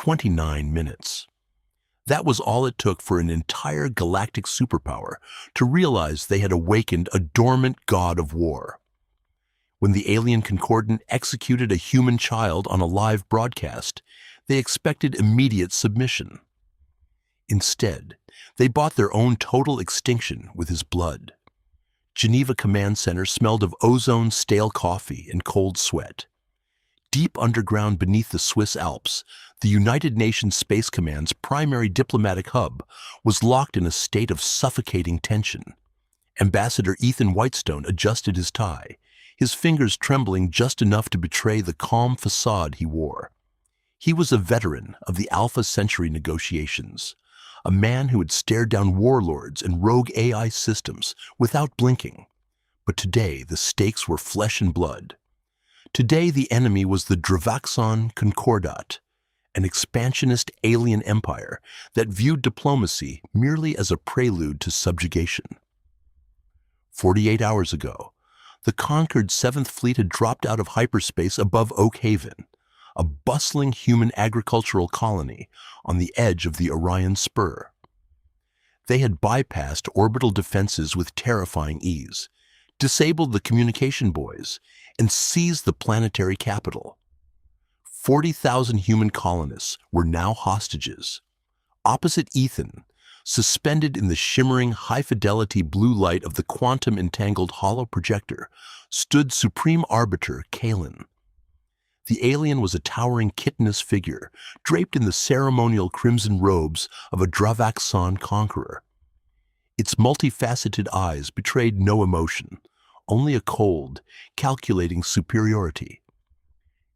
29 minutes. That was all it took for an entire galactic superpower to realize they had awakened a dormant god of war. When the alien Concordant executed a human child on a live broadcast, they expected immediate submission. Instead, they bought their own total extinction with his blood. Geneva Command Center smelled of ozone, stale coffee, and cold sweat. Deep underground beneath the Swiss Alps, the United Nations Space Command's primary diplomatic hub was locked in a state of suffocating tension. Ambassador Ethan Whitestone adjusted his tie, his fingers trembling just enough to betray the calm facade he wore. He was a veteran of the Alpha Centauri negotiations, a man who had stared down warlords and rogue AI systems without blinking. But today the stakes were flesh and blood. Today the enemy was the Dravaxon Concordat, an expansionist alien empire that viewed diplomacy merely as a prelude to subjugation. 48 hours ago, the conquered 7th Fleet had dropped out of hyperspace above Oak Haven, a bustling human agricultural colony on the edge of the Orion Spur. They had bypassed orbital defenses with terrifying ease, disabled the communication buoys, and seized the planetary capital. 40,000 human colonists were now hostages. Opposite Ethan, suspended in the shimmering high-fidelity blue light of the quantum-entangled hollow projector, stood Supreme Arbiter Kalen. The alien was a towering chitinous figure, draped in the ceremonial crimson robes of a Dravaxon conqueror. Its multifaceted eyes betrayed no emotion, only a cold, calculating superiority.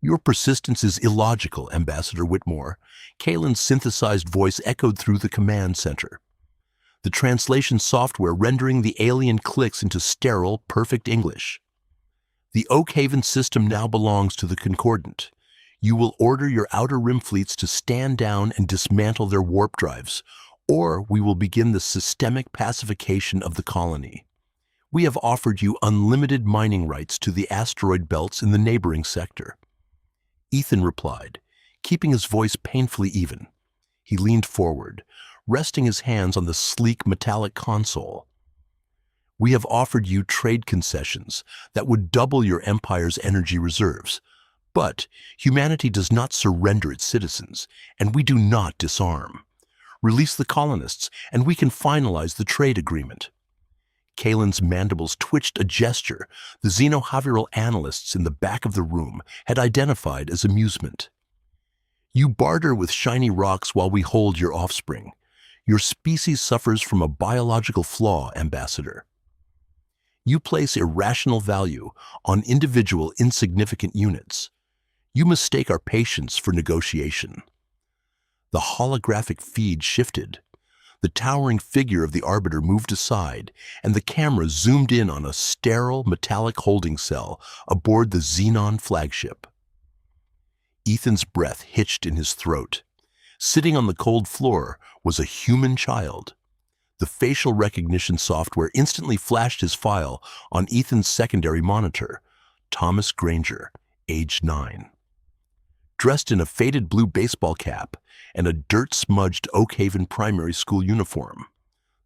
"Your persistence is illogical, Ambassador Whitmore," Kalen's synthesized voice echoed through the command center. The translation software rendering the alien clicks into sterile, perfect English. "The Oak Haven system now belongs to the Concordant. You will order your outer rim fleets to stand down and dismantle their warp drives, or we will begin the systemic pacification of the colony. We have offered you unlimited mining rights to the asteroid belts in the neighboring sector." Ethan replied, keeping his voice painfully even. He leaned forward, resting his hands on the sleek metallic console. "We have offered you trade concessions that would double your empire's energy reserves. But humanity does not surrender its citizens, and we do not disarm. Release the colonists, and we can finalize the trade agreement." Kalen's mandibles twitched a gesture the xenobehavioral analysts in the back of the room had identified as amusement. "You barter with shiny rocks while we hold your offspring. Your species suffers from a biological flaw, Ambassador. You place irrational value on individual insignificant units. You mistake our patience for negotiation." The holographic feed shifted. The towering figure of the Arbiter moved aside, and the camera zoomed in on a sterile metallic holding cell aboard the Xenon flagship. Ethan's breath hitched in his throat. Sitting on the cold floor was a human child. The facial recognition software instantly flashed his file on Ethan's secondary monitor: Thomas Granger, age 9. Dressed in a faded blue baseball cap and a dirt-smudged Oak Haven primary school uniform,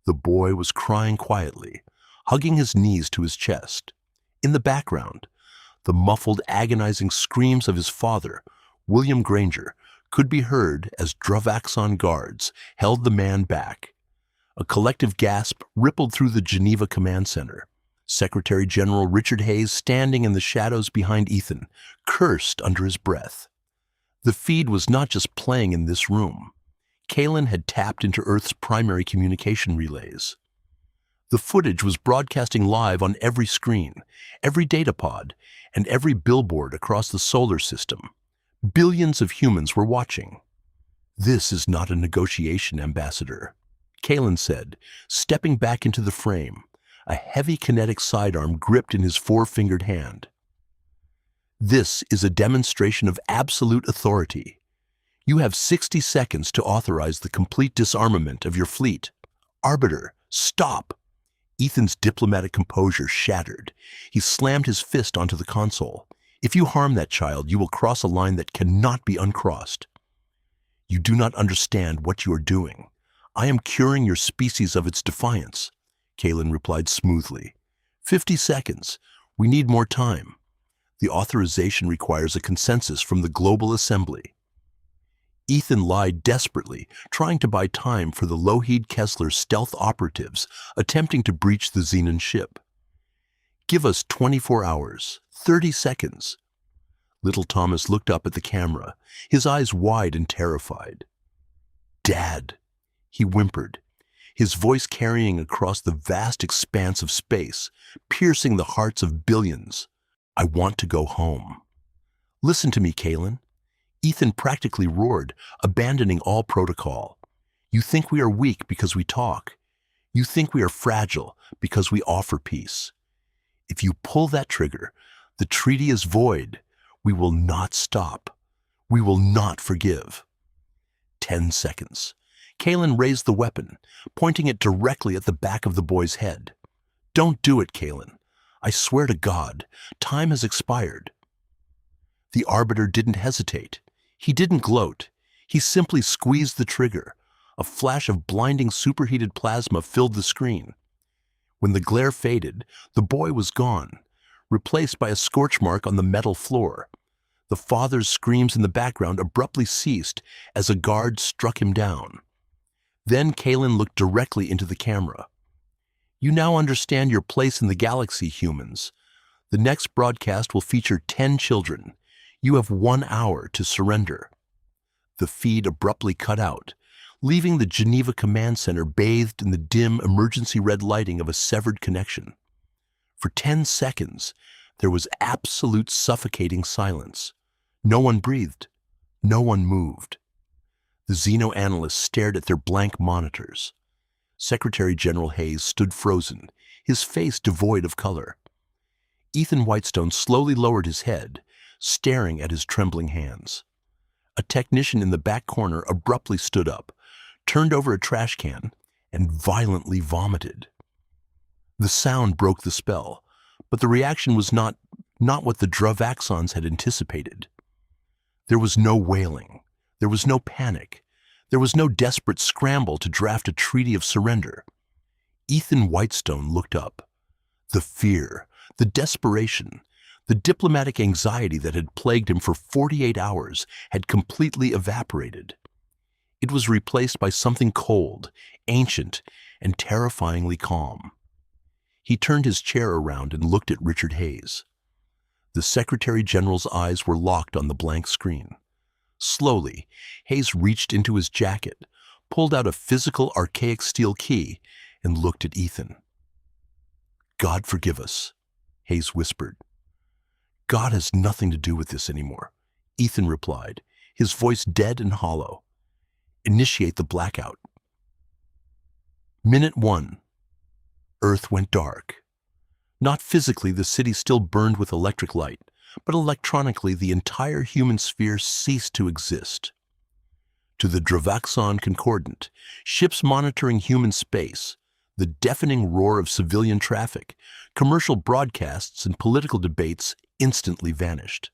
the boy was crying quietly, hugging his knees to his chest. In the background, the muffled, agonizing screams of his father, William Granger, could be heard as Dravaxon guards held the man back. A collective gasp rippled through the Geneva Command Center. Secretary General Richard Hayes, standing in the shadows behind Ethan, cursed under his breath. The feed was not just playing in this room. Kalen had tapped into Earth's primary communication relays. The footage was broadcasting live on every screen, every data pod, and every billboard across the solar system. Billions of humans were watching. "This is not a negotiation, Ambassador," Kalen said, stepping back into the frame, a heavy kinetic sidearm gripped in his four-fingered hand. "This is a demonstration of absolute authority. You have 60 seconds to authorize the complete disarmament of your fleet. Arbiter, stop!" Ethan's diplomatic composure shattered. He slammed his fist onto the console. "If you harm that child, you will cross a line that cannot be uncrossed." You do not understand what you are doing. I am curing your species of its defiance, Kalen replied smoothly. 50 seconds. We need more time. The authorization requires a consensus from the Global Assembly. Ethan lied desperately, trying to buy time for the Lougheed Kessler stealth operatives attempting to breach the Xenon ship. Give us 24 hours, 30 seconds. Little Thomas looked up at the camera, his eyes wide and terrified. Dad, he whimpered, his voice carrying across the vast expanse of space, piercing the hearts of billions. I want to go home. Listen to me, Kalen. Ethan practically roared, abandoning all protocol. You think we are weak because we talk. You think we are fragile because we offer peace. If you pull that trigger, the treaty is void. We will not stop. We will not forgive. 10 seconds. Kalen raised the weapon, pointing it directly at the back of the boy's head. Don't do it, Kalen. I swear to God, time has expired. The Arbiter didn't hesitate. He didn't gloat. He simply squeezed the trigger. A flash of blinding superheated plasma filled the screen. When the glare faded, the boy was gone, replaced by a scorch mark on the metal floor. The father's screams in the background abruptly ceased as a guard struck him down. Then Kalen looked directly into the camera. You now understand your place in the galaxy, humans. The next broadcast will feature 10 children. You have 1 hour to surrender. The feed abruptly cut out, leaving the Geneva Command Center bathed in the dim, emergency red lighting of a severed connection. For 10 seconds, there was absolute suffocating silence. No one breathed. No one moved. The xeno-analysts stared at their blank monitors. Secretary General Hayes stood frozen, his face devoid of color. Ethan Whitestone slowly lowered his head, staring at his trembling hands. A technician in the back corner abruptly stood up, turned over a trash can, and violently vomited. The sound broke the spell, but the reaction was not what the Dravaxons had anticipated. There was no wailing. There was no panic. There was no desperate scramble to draft a treaty of surrender. Ethan Whitestone looked up. The fear, the desperation, the diplomatic anxiety that had plagued him for 48 hours had completely evaporated. It was replaced by something cold, ancient, and terrifyingly calm. He turned his chair around and looked at Richard Hayes. The Secretary General's eyes were locked on the blank screen. Slowly, Hayes reached into his jacket, pulled out a physical archaic steel key, and looked at Ethan. God forgive us, Hayes whispered. God has nothing to do with this anymore, Ethan replied, his voice dead and hollow. Initiate the blackout. Minute 1. Earth went dark. Not physically, the city still burned with electric light, but electronically the entire human sphere ceased to exist. To the Dravaxon Concordant, ships monitoring human space, the deafening roar of civilian traffic, commercial broadcasts, and political debates instantly vanished.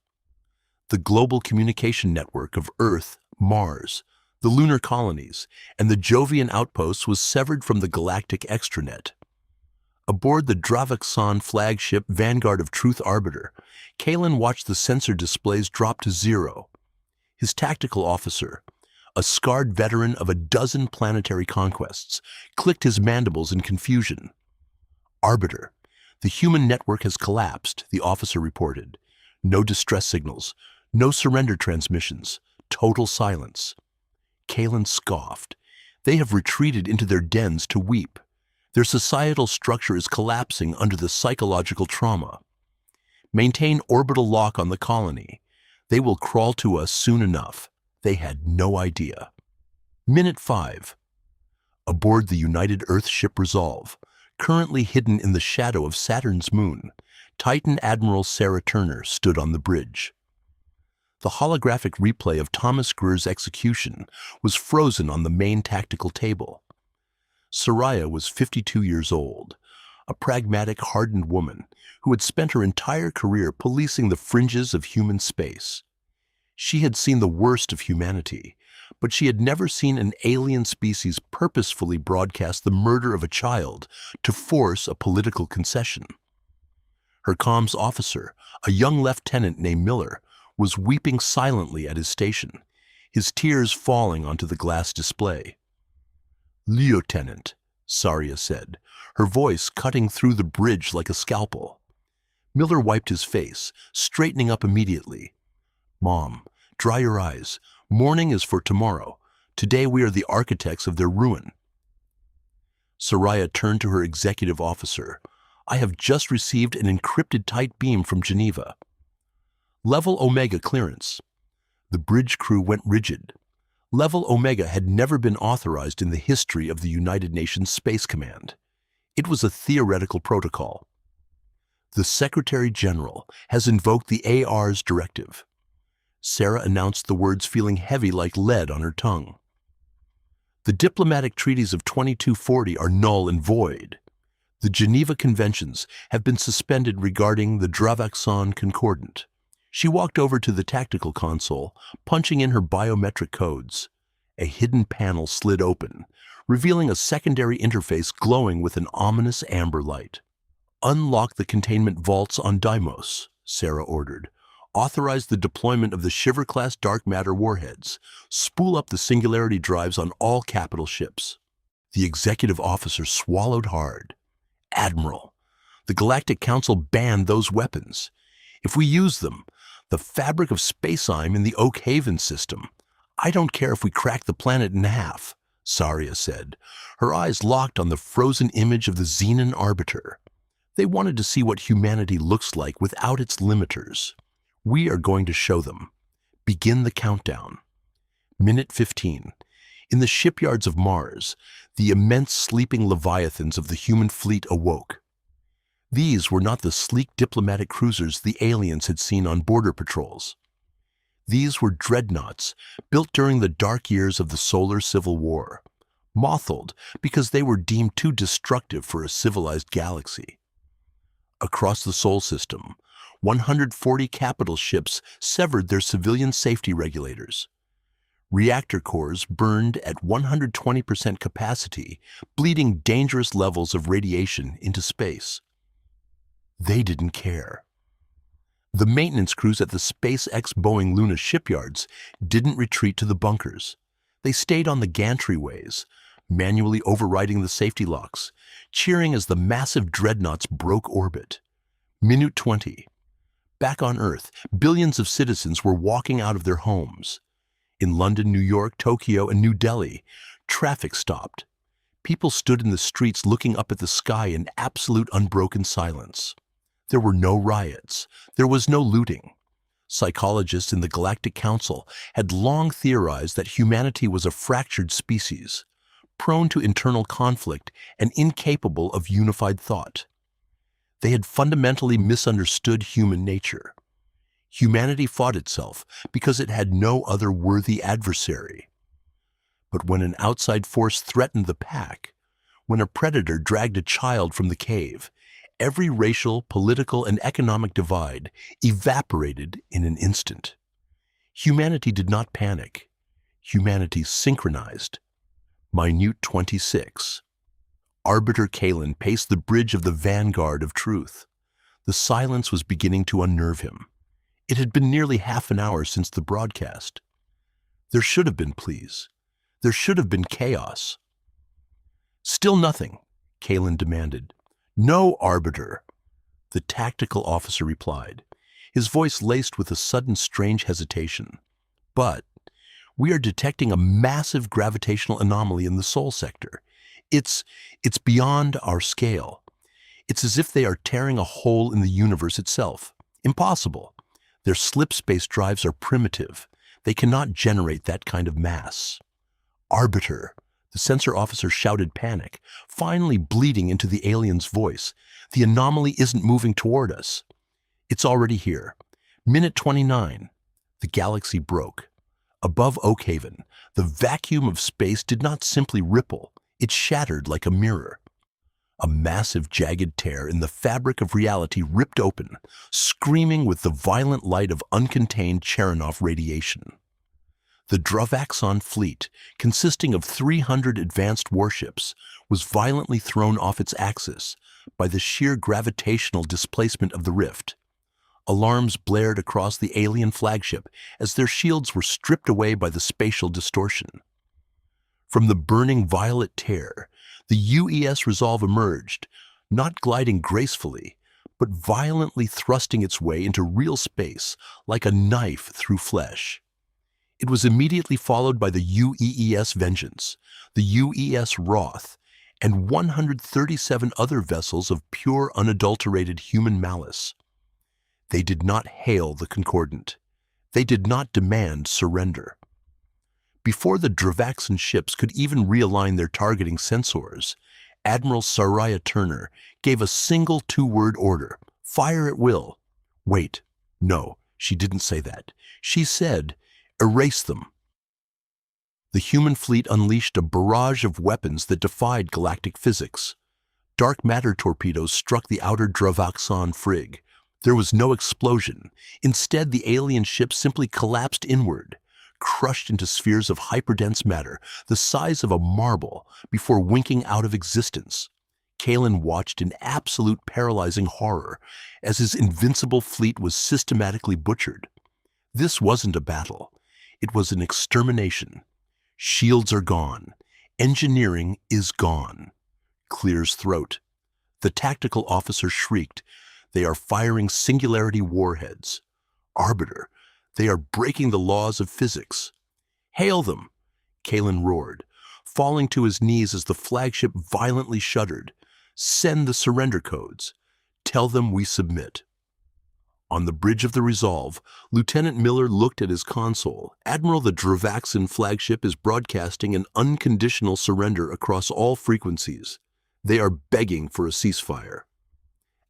The global communication network of Earth, Mars, the lunar colonies, and the Jovian outposts was severed from the galactic extranet. Aboard the Dravaxon flagship Vanguard of Truth Arbiter, Kalen watched the sensor displays drop to 0. His tactical officer, a scarred veteran of a dozen planetary conquests, clicked his mandibles in confusion. Arbiter, the human network has collapsed, the officer reported. No distress signals, no surrender transmissions, total silence. Kalen scoffed. They have retreated into their dens to weep. Their societal structure is collapsing under the psychological trauma. Maintain orbital lock on the colony. They will crawl to us soon enough. They had no idea. Minute 5. Aboard the United Earth ship Resolve, currently hidden in the shadow of Saturn's moon, Titan Admiral Sarah Turner stood on the bridge. The holographic replay of Thomas Greer's execution was frozen on the main tactical table. Soraya was 52 years old, a pragmatic, hardened woman who had spent her entire career policing the fringes of human space. She had seen the worst of humanity, but she had never seen an alien species purposefully broadcast the murder of a child to force a political concession. Her comms officer, a young lieutenant named Miller, was weeping silently at his station, his tears falling onto the glass display. "Lieutenant," Saria said, her voice cutting through the bridge like a scalpel. Miller wiped his face, straightening up immediately. "Mom, dry your eyes. Mourning is for tomorrow. Today we are the architects of their ruin." Saria turned to her executive officer. "I have just received an encrypted tight beam from Geneva. Level Omega clearance." The bridge crew went rigid. Level Omega had never been authorized in the history of the United Nations Space Command. It was a theoretical protocol. "The Secretary General has invoked the AR's directive." Sarah announced the words, feeling heavy like lead on her tongue. "The diplomatic treaties of 2240 are null and void. The Geneva Conventions have been suspended regarding the Dravaxon Concordant." She walked over to the tactical console, punching in her biometric codes. A hidden panel slid open, revealing a secondary interface glowing with an ominous amber light. "Unlock the containment vaults on Deimos," Sarah ordered. "Authorize the deployment of the Shiver-class dark matter warheads. Spool up the singularity drives on all capital ships." The executive officer swallowed hard. "Admiral, the Galactic Council banned those weapons. If we use them, the fabric of space-time in the Oak Haven system. I don't care if we crack the planet in half," Saria said, her eyes locked on the frozen image of the Xenon Arbiter. They wanted to see what humanity looks like without its limiters. "We are going to show them. Begin the countdown." Minute 15. In the shipyards of Mars, the immense sleeping leviathans of the human fleet awoke. These were not the sleek diplomatic cruisers the aliens had seen on border patrols. These were dreadnoughts built during the dark years of the Solar Civil War, mottled because they were deemed too destructive for a civilized galaxy. Across the Sol system, 140 capital ships severed their civilian safety regulators. Reactor cores burned at 120% capacity, bleeding dangerous levels of radiation into space. They didn't care. The maintenance crews at the SpaceX Boeing Luna shipyards didn't retreat to the bunkers. They stayed on the gantryways, manually overriding the safety locks, cheering as the massive dreadnoughts broke orbit. Minute 20. Back on Earth, billions of citizens were walking out of their homes. In London, New York, Tokyo, and New Delhi, traffic stopped. People stood in the streets looking up at the sky in absolute unbroken silence. There were no riots. There was no looting. Psychologists in the Galactic Council had long theorized that humanity was a fractured species, prone to internal conflict and incapable of unified thought. They had fundamentally misunderstood human nature. Humanity fought itself because it had no other worthy adversary. But when an outside force threatened the pack, when a predator dragged a child from the cave, every racial, political, and economic divide evaporated in an instant. Humanity did not panic. Humanity synchronized. Minute 26. Arbiter Kalen paced the bridge of the vanguard of truth. The silence was beginning to unnerve him. It had been nearly half an hour since the broadcast. There should have been pleas. There should have been chaos. "Still nothing," Kalen demanded. "No, Arbiter," the tactical officer replied, his voice laced with a sudden strange hesitation. "But we are detecting a massive gravitational anomaly in the Sol sector. It's beyond our scale. It's as if they are tearing a hole in the universe itself. Impossible. Their slip space drives are primitive. They cannot generate that kind of mass." "Arbiter," the sensor officer shouted, panic, finally bleeding into the alien's voice. "The anomaly isn't moving toward us. It's already here." Minute 29. The galaxy broke. Above Oak Haven, the vacuum of space did not simply ripple, it shattered like a mirror. A massive jagged tear in the fabric of reality ripped open, screaming with the violent light of uncontained Cherenkov radiation. The Dravaxon fleet, consisting of 300 advanced warships, was violently thrown off its axis by the sheer gravitational displacement of the rift. Alarms blared across the alien flagship as their shields were stripped away by the spatial distortion. From the burning violet tear, the UES Resolve emerged, not gliding gracefully, but violently thrusting its way into real space like a knife through flesh. It was immediately followed by the UES Vengeance, the UES Wrath, and 137 other vessels of pure, unadulterated human malice. They did not hail the Concordant. They did not demand surrender. Before the Dravaxan ships could even realign their targeting sensors, Admiral Saraya Turner gave a single two-word order: fire at will. Wait, no, she didn't say that. She said, erase them. The human fleet unleashed a barrage of weapons that defied galactic physics. Dark matter torpedoes struck the outer Dravaxan frig. There was no explosion. Instead, the alien ship simply collapsed inward, crushed into spheres of hyperdense matter the size of a marble before winking out of existence. Kalen watched in absolute paralyzing horror as his invincible fleet was systematically butchered. This wasn't a battle. It was an extermination. Shields are gone. Engineering is gone. Clear's throat. The tactical officer shrieked, "They are firing singularity warheads. Arbiter, they are breaking the laws of physics." "Hail them!" Kalen roared, falling to his knees as the flagship violently shuddered. "Send the surrender codes. Tell them we submit." On the bridge of the Resolve, Lieutenant Miller looked at his console. "Admiral, the Dravaxan flagship is broadcasting an unconditional surrender across all frequencies. They are begging for a ceasefire."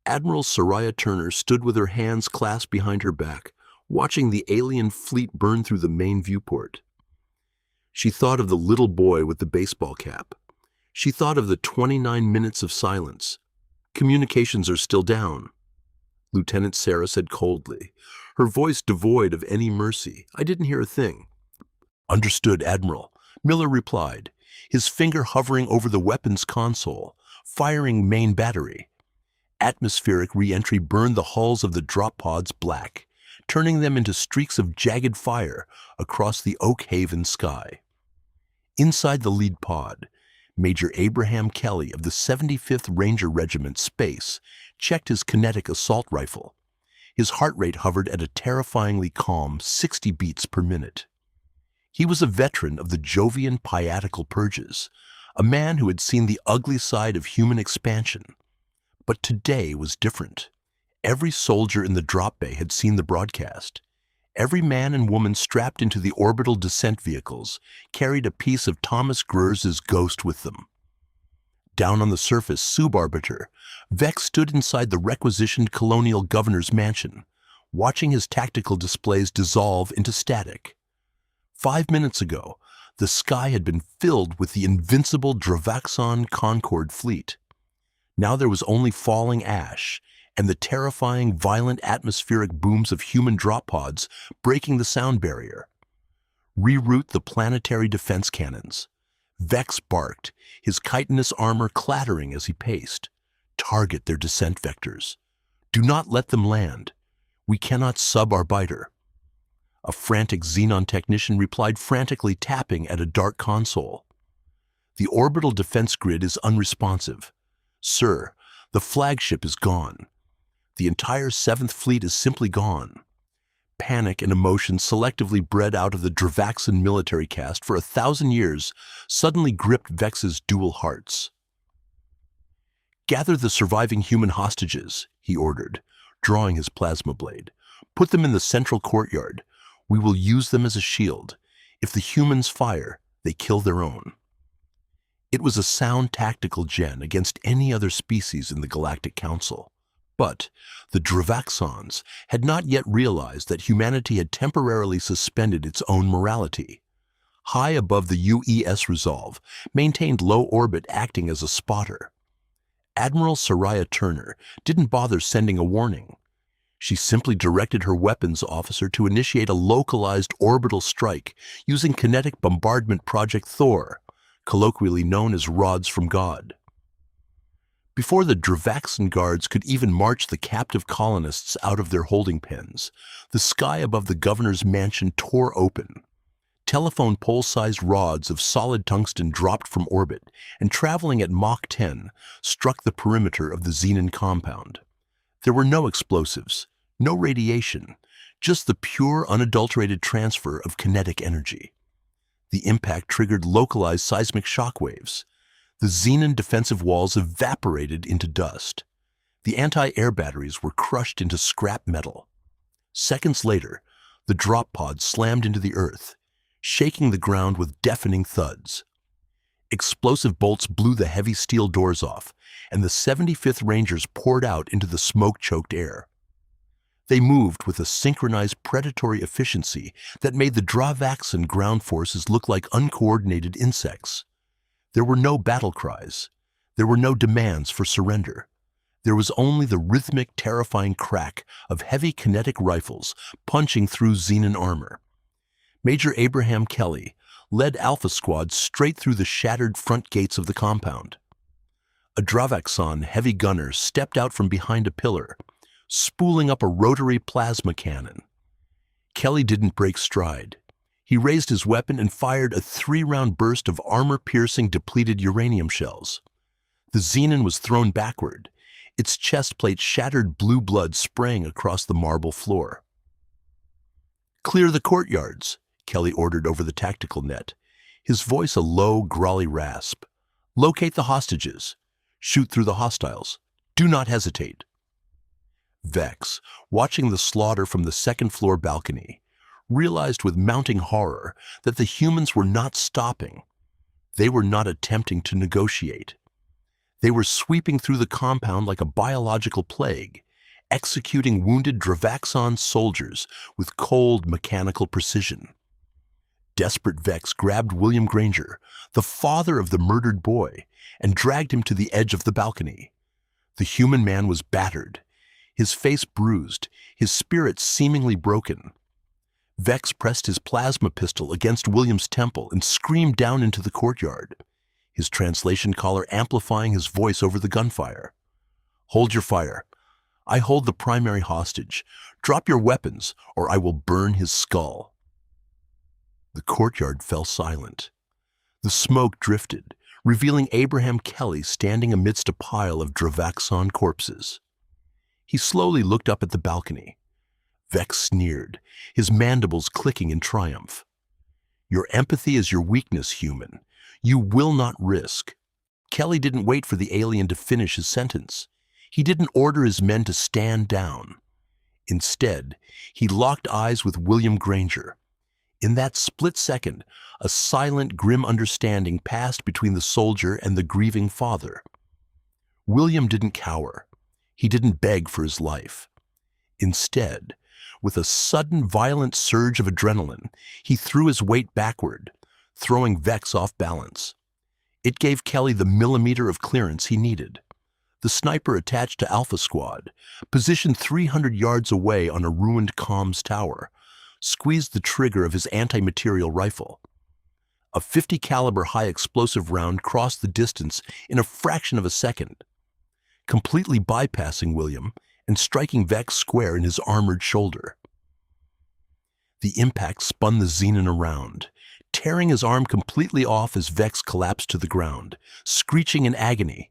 Admiral Saraya Turner stood with her hands clasped behind her back, watching the alien fleet burn through the main viewport. She thought of the little boy with the baseball cap. She thought of the 29 minutes of silence. "Communications are still down," Lieutenant Sarah said coldly, her voice devoid of any mercy. "I didn't hear a thing." "Understood, Admiral," Miller replied, his finger hovering over the weapons console, firing main battery. Atmospheric re-entry burned the hulls of the drop pods black, turning them into streaks of jagged fire across the Oak Haven sky. Inside the lead pod, Major Abraham Kelly of the 75th Ranger Regiment Space checked his kinetic assault rifle. His heart rate hovered at a terrifyingly calm 60 beats per minute. He was a veteran of the Jovian pietical purges, a man who had seen the ugly side of human expansion. But today was different. Every soldier in the drop bay had seen the broadcast. Every man and woman strapped into the orbital descent vehicles carried a piece of Thomas Grurz's ghost with them. Down on the surface, Subarbiter, Vex stood inside the requisitioned colonial governor's mansion, watching his tactical displays dissolve into static. 5 minutes ago, the sky had been filled with the invincible Dravaxan Concorde fleet. Now there was only falling ash and the terrifying, violent atmospheric booms of human drop pods breaking the sound barrier. "Reroute the planetary defense cannons." Vex barked, his chitinous armor clattering as he paced. "Target their descent vectors. Do not let them land. We cannot sub-arbiter." A frantic Xenon technician replied, frantically tapping at a dark console. "The orbital defense grid is unresponsive. Sir, the flagship is gone. The entire 7th Fleet is simply gone." Panic and emotion selectively bred out of the Dravaxan military caste for 1,000 years suddenly gripped Vex's dual hearts. "Gather the surviving human hostages," he ordered, drawing his plasma blade. "Put them in the central courtyard. We will use them as a shield. If the humans fire, they kill their own." It was a sound tactical gen against any other species in the Galactic Council. But the Dravaxans had not yet realized that humanity had temporarily suspended its own morality. High above the UES Resolve, maintained low orbit acting as a spotter. Admiral Saraya Turner didn't bother sending a warning. She simply directed her weapons officer to initiate a localized orbital strike using kinetic bombardment Project Thor, colloquially known as rods from God. Before the Dravaxan guards could even march the captive colonists out of their holding pens, the sky above the governor's mansion tore open. Telephone pole-sized rods of solid tungsten dropped from orbit and, traveling at Mach 10, struck the perimeter of the Xenon compound. There were no explosives, no radiation, just the pure, unadulterated transfer of kinetic energy. The impact triggered localized seismic shockwaves. The Xenon defensive walls evaporated into dust. The anti-air batteries were crushed into scrap metal. Seconds later, the drop pod slammed into the earth, shaking the ground with deafening thuds. Explosive bolts blew the heavy steel doors off, and the 75th Rangers poured out into the smoke-choked air. They moved with a synchronized predatory efficiency that made the Dravaxan ground forces look like uncoordinated insects. There were no battle cries. There were no demands for surrender. There was only the rhythmic, terrifying crack of heavy kinetic rifles punching through Xenon armor. Major Abraham Kelly led Alpha Squad straight through the shattered front gates of the compound. A Dravaxan heavy gunner stepped out from behind a pillar, spooling up a rotary plasma cannon. Kelly didn't break stride. He raised his weapon and fired a 3-round burst of armor-piercing depleted uranium shells. The Xenon was thrown backward, its chest plate shattered blue blood spraying across the marble floor. "Clear the courtyards," Kelly ordered over the tactical net, his voice a low, growly rasp. "Locate the hostages. Shoot through the hostiles. Do not hesitate." Vex, watching the slaughter from the second-floor balcony, realized with mounting horror that the humans were not stopping. They were not attempting to negotiate. They were sweeping through the compound like a biological plague, executing wounded Dravaxan soldiers with cold, mechanical precision. Desperate Vex grabbed William Granger, the father of the murdered boy, and dragged him to the edge of the balcony. The human man was battered, his face bruised, his spirit seemingly broken. Vex pressed his plasma pistol against William's temple and screamed down into the courtyard, his translation collar amplifying his voice over the gunfire. "Hold your fire. I hold the primary hostage. Drop your weapons, or I will burn his skull." The courtyard fell silent. The smoke drifted, revealing Abraham Kelly standing amidst a pile of Dravaxan corpses. He slowly looked up at the balcony. Vex sneered, his mandibles clicking in triumph. "Your empathy is your weakness, human. You will not risk." Kelly didn't wait for the alien to finish his sentence. He didn't order his men to stand down. Instead, he locked eyes with William Granger. In that split second, a silent, grim understanding passed between the soldier and the grieving father. William didn't cower. He didn't beg for his life. Instead, with a sudden, violent surge of adrenaline, he threw his weight backward, throwing Vex off balance. It gave Kelly the millimeter of clearance he needed. The sniper attached to Alpha Squad, positioned 300 yards away on a ruined comms tower, squeezed the trigger of his anti-material rifle. A 50 caliber high explosive round crossed the distance in a fraction of a second, completely bypassing William and striking Vex square in his armored shoulder. The impact spun the Xenon around, tearing his arm completely off as Vex collapsed to the ground, screeching in agony.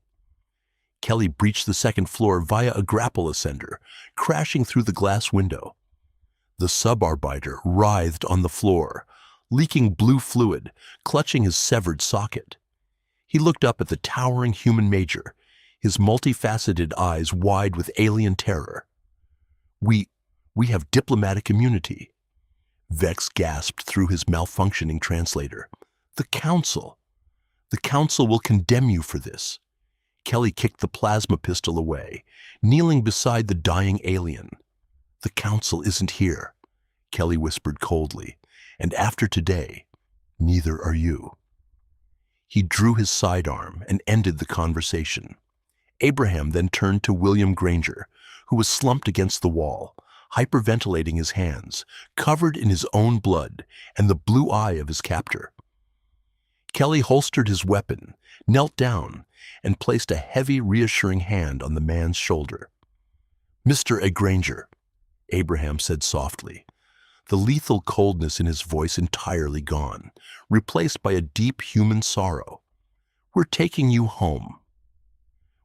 Kelly breached the second floor via a grapple ascender, crashing through the glass window. The sub-arbiter writhed on the floor, leaking blue fluid, clutching his severed socket. He looked up at the towering human major, his multifaceted eyes wide with alien terror. We have diplomatic immunity." Vex gasped through his malfunctioning translator. The Council will condemn you for this." Kelly kicked the plasma pistol away, kneeling beside the dying alien. "The Council isn't here," Kelly whispered coldly, "and after today, neither are you." He drew his sidearm and ended the conversation. Abraham then turned to William Granger, who was slumped against the wall, hyperventilating his hands, covered in his own blood and the blue eye of his captor. Kelly holstered his weapon, knelt down, and placed a heavy, reassuring hand on the man's shoulder. "Mr. Granger," Abraham said softly, the lethal coldness in his voice entirely gone, replaced by a deep human sorrow. "We're taking you home."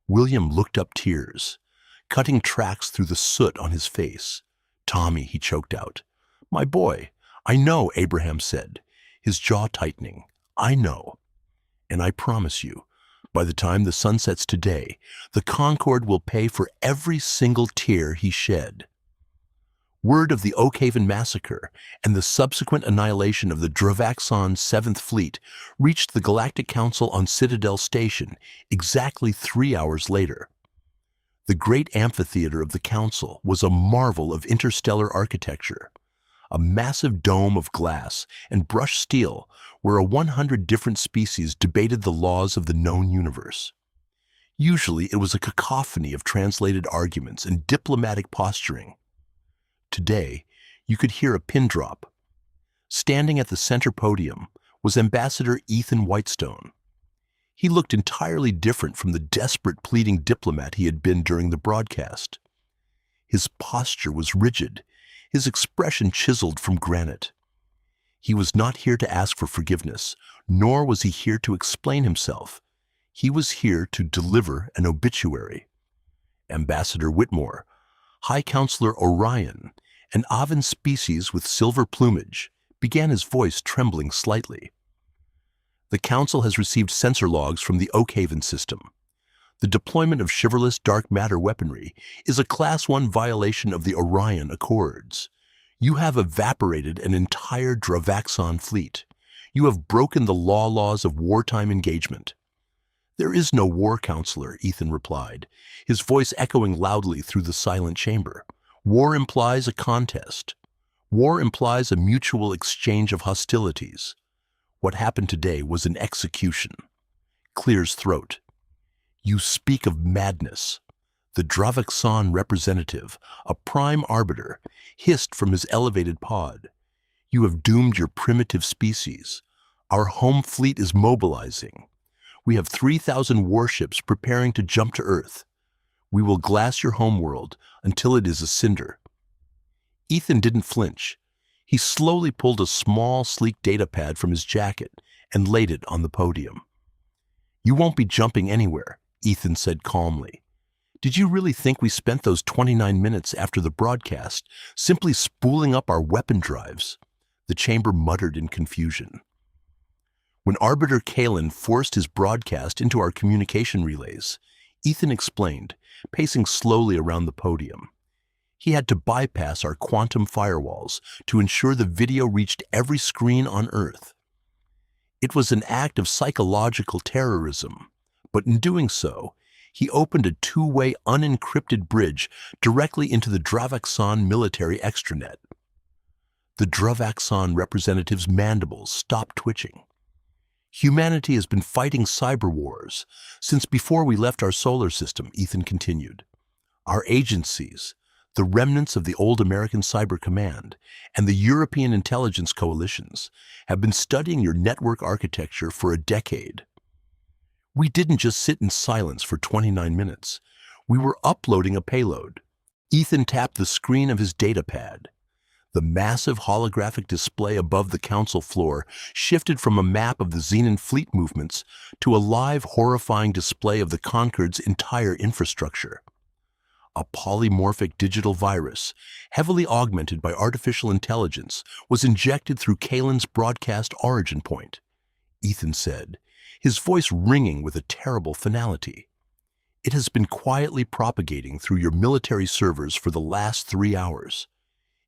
William looked up, tears cutting tracks through the soot on his face. "Tommy," he choked out. "My boy." "I know," Abraham said, his jaw tightening. "I know. And I promise you, by the time the sun sets today, the Concord will pay for every single tear he shed." Word of the Oak Haven massacre and the subsequent annihilation of the Dravaxon 7th Fleet reached the Galactic Council on Citadel Station exactly 3 hours later. The great amphitheater of the Council was a marvel of interstellar architecture, a massive dome of glass and brushed steel where 100 different species debated the laws of the known universe. Usually it was a cacophony of translated arguments and diplomatic posturing. Today, you could hear a pin drop. Standing at the center podium was Ambassador Ethan Whitestone. He looked entirely different from the desperate pleading diplomat he had been during the broadcast. His posture was rigid, his expression chiseled from granite. He was not here to ask for forgiveness, nor was he here to explain himself. He was here to deliver an obituary. Ambassador Whitmore, High Counselor Orion, an Avan species with silver plumage, began, his voice trembling slightly. "The Council has received sensor logs from the Oak Haven system. The deployment of chivalrous dark matter weaponry is a Class 1 violation of the Orion Accords. You have evaporated an entire Dravaxon fleet. You have broken the laws of wartime engagement." "There is no war, Counselor," Ethan replied, his voice echoing loudly through the silent chamber. "War implies a contest. War implies a mutual exchange of hostilities. What happened today was an execution." Clear's throat. "You speak of madness." The Dravaxon representative, a prime arbiter, hissed from his elevated pod. "You have doomed your primitive species. Our home fleet is mobilizing. We have 3,000 warships preparing to jump to Earth. We will glass your homeworld until it is a cinder." Ethan didn't flinch. He slowly pulled a small, sleek data pad from his jacket and laid it on the podium. "You won't be jumping anywhere," Ethan said calmly. "Did you really think we spent those 29 minutes after the broadcast simply spooling up our weapon drives?" The chamber muttered in confusion. "When Arbiter Kalen forced his broadcast into our communication relays," Ethan explained, pacing slowly around the podium, "he had to bypass our quantum firewalls to ensure the video reached every screen on Earth. It was an act of psychological terrorism, but in doing so, he opened a two-way unencrypted bridge directly into the Dravaxon military extranet." The Dravaxon representative's mandibles stopped twitching. "Humanity has been fighting cyber wars since before we left our solar system," Ethan continued. "Our agencies, the remnants of the old American Cyber Command, and the European intelligence coalitions have been studying your network architecture for a decade. We didn't just sit in silence for 29 minutes. We were uploading a payload." Ethan tapped the screen of his data pad. The massive holographic display above the council floor shifted from a map of the Xenon fleet movements to a live, horrifying display of the Concord's entire infrastructure. A polymorphic digital virus, heavily augmented by artificial intelligence, was injected through Kalen's broadcast origin point, Ethan said, his voice ringing with a terrible finality. "It has been quietly propagating through your military servers for the last 3 hours.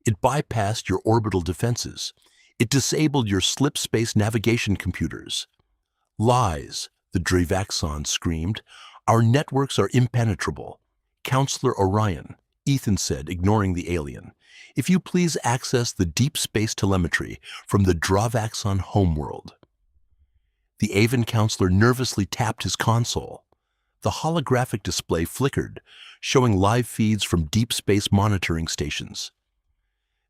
It bypassed your orbital defenses. It disabled your slip space navigation computers." "Lies," the Dravaxon screamed. "Our networks are impenetrable." "Counselor Orion," Ethan said, ignoring the alien, "if you please access the deep space telemetry from the Dravaxon homeworld." The Avan counselor nervously tapped his console. The holographic display flickered, showing live feeds from deep space monitoring stations.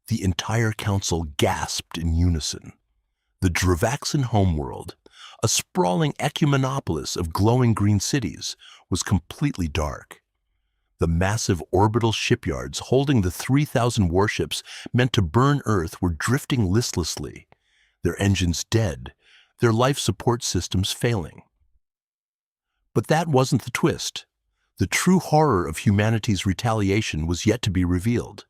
The entire council gasped in unison. The Dravaxan homeworld, a sprawling ecumenopolis of glowing green cities, was completely dark. The massive orbital shipyards holding the 3,000 warships meant to burn Earth were drifting listlessly, their engines dead, their life support systems failing. But that wasn't the twist. The true horror of humanity's retaliation was yet to be revealed.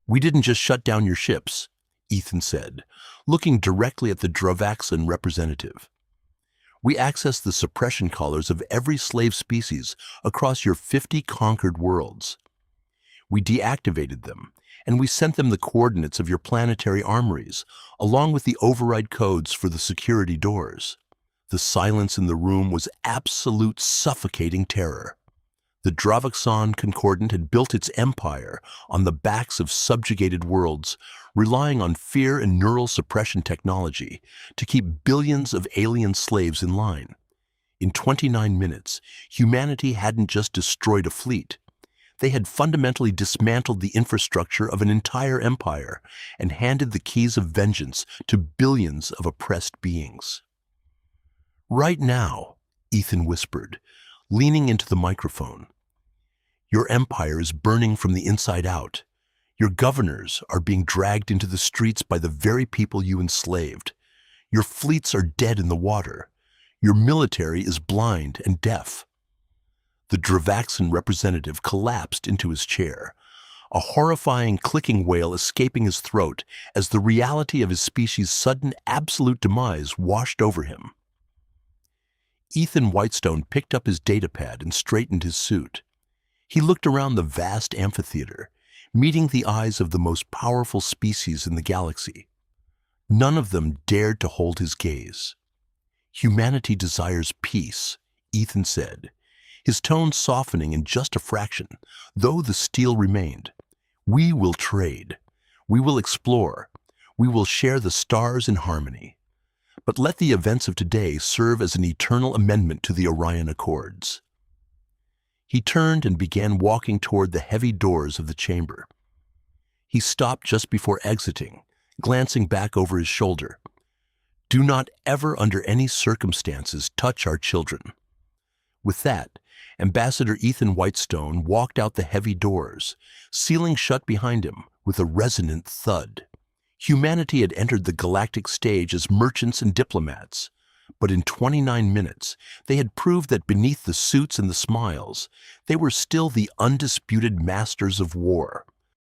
"We didn't just shut down your ships," Ethan said, looking directly at the Dravaxan representative. "We accessed the suppression collars of every slave species across your 50 conquered worlds. We deactivated them, and we sent them the coordinates of your planetary armories, along with the override codes for the security doors." The silence in the room was absolute suffocating terror. The Dravaxan Concordant had built its empire on the backs of subjugated worlds, relying on fear and neural suppression technology to keep billions of alien slaves in line. In 29 minutes, humanity hadn't just destroyed a fleet. They had fundamentally dismantled the infrastructure of an entire empire and handed the keys of vengeance to billions of oppressed beings. "Right now," Ethan whispered, leaning into the microphone, "your empire is burning from the inside out. Your governors are being dragged into the streets by the very people you enslaved. Your fleets are dead in the water. Your military is blind and deaf." The Dravaxan representative collapsed into his chair, a horrifying clicking wail escaping his throat as the reality of his species' sudden absolute demise washed over him. Ethan Whitestone picked up his datapad and straightened his suit. He looked around the vast amphitheater, meeting the eyes of the most powerful species in the galaxy. None of them dared to hold his gaze. "Humanity desires peace," Ethan said, his tone softening in just a fraction, though the steel remained. "We will trade. We will explore. We will share the stars in harmony. But let the events of today serve as an eternal amendment to the Orion Accords." He turned and began walking toward the heavy doors of the chamber. He stopped just before exiting, glancing back over his shoulder. "Do not ever under any circumstances touch our children." With that, Ambassador Ethan Whitestone walked out the heavy doors, sealing shut behind him with a resonant thud. Humanity had entered the galactic stage as merchants and diplomats, but in 29 minutes, they had proved that beneath the suits and the smiles, they were still the undisputed masters of war.